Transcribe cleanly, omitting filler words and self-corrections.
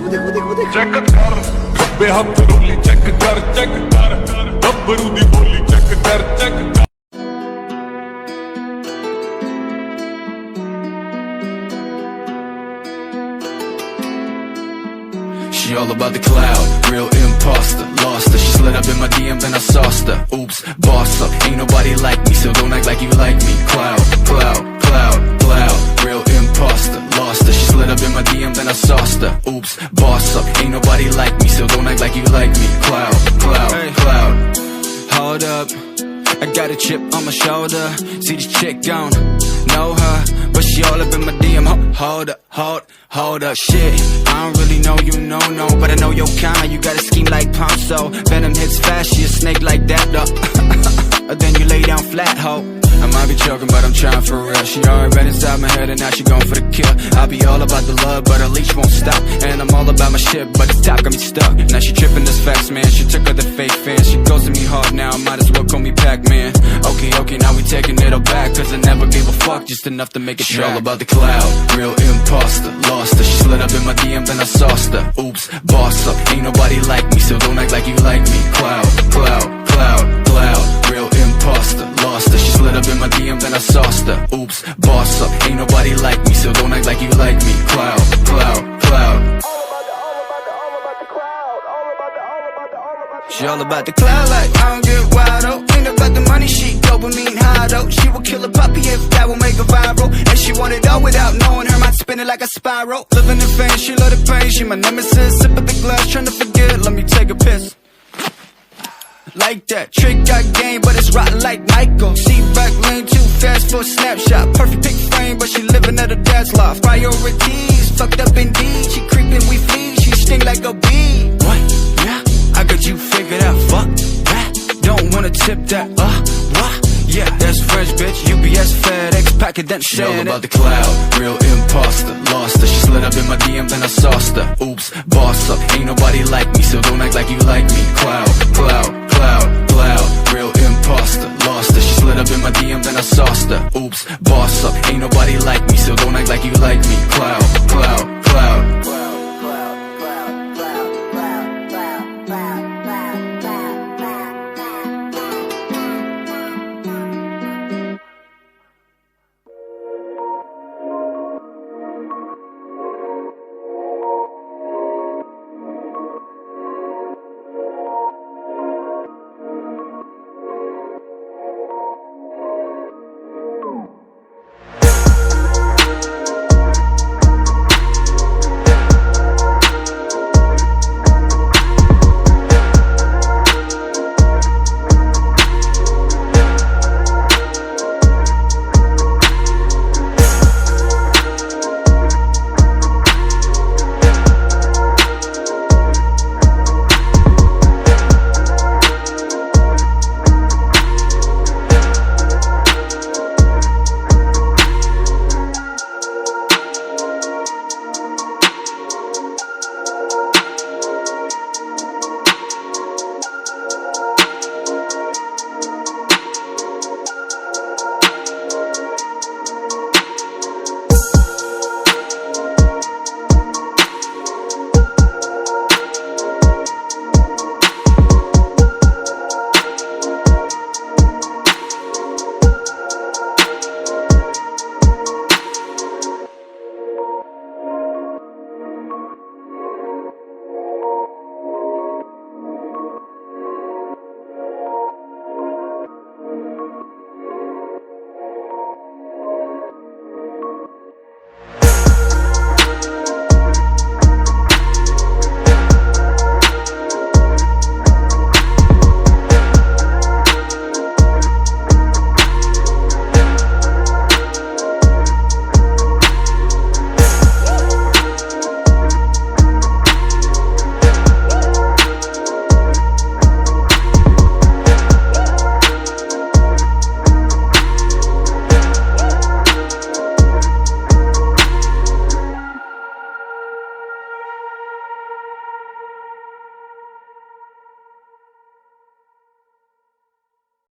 देखो देखो देखो देखो चेक कर खब्बे हथ रोली चेक कर गब्बरू दी बोली चेक कर She all about the cloud, real imposter. Lost her, she slid up in my DM, then I sauced her. Oops, boss up, ain't nobody like me, so don't act like you like me. Cloud, cloud, cloud, cloud, real imposter. Lost her, she slid up in my DM, then I sauced her. Oops, boss up, ain't nobody like me, so don't act like you like me. Cloud, cloud, cloud. Hold up, I got a chip on my shoulder. See this chick gone, know her, but she all up in my DM. Hold up, hold up, shit. I don't really know you, no, but I know your kind. You got a scheme like Ponzo. Venom hits fast, she a snake like that, though. Then you lay down flat, ho. I might be joking, but I'm trying for real. She already been inside my head and now she going for the kill. I'll be all about the love, but her leash won't stop. And I'm all about my shit, but the top got me stuck. Now she tripping this facts, man. She took her the fake fans. She goes to me hard now, might as well call me Pac-Man. Okay, now we taking it all back, cause I never gave a fuck, just enough to make it track. She all about the cloud, real imposter. Lost her, she slid up in my DM, then I sauced her. Oops, boss up, ain't nobody like me, so don't act like you like me. Cloud, cloud, cloud, cloud, real imposter. Lost her, she slid up in my DM, then I sauced her. Oops, boss up, ain't nobody like me, so don't act like you like me. Cloud, cloud, cloud. She all about the cloud, like I don't get wild, oh. Ain't about the money, she dopamine high, though. She will kill a puppy if that will make her viral. And she want it all without knowing her mind spinning like a spiral. Living in pain, she love the pain, she my nemesis. Sip of the glass, trying to forget, let me take a piss. Like that, trick got game, but it's rotten like Michael. Seat back lane too fast for a snapshot. Perfect pick frame, but she living at her dad's loft. Priorities, fucked up indeed. She creeping, we flee, she sting like a bee. What? Yeah, I got you figured out, fuck that. Don't wanna tip that, what? Yeah, that's French bitch, UPS, FedEx, packet that shit. She all about the cloud, real imposter. Lost her, she slid up in my DM, then I sauced her. Oops, boss up, ain't nobody like me, so don't act like you like me. Cloud, cloud, cloud, cloud, real imposter. Lost her, she slid up in my DM, then I sauced her. Oops, boss up, ain't nobody like me, so don't act like you like me. Cloud.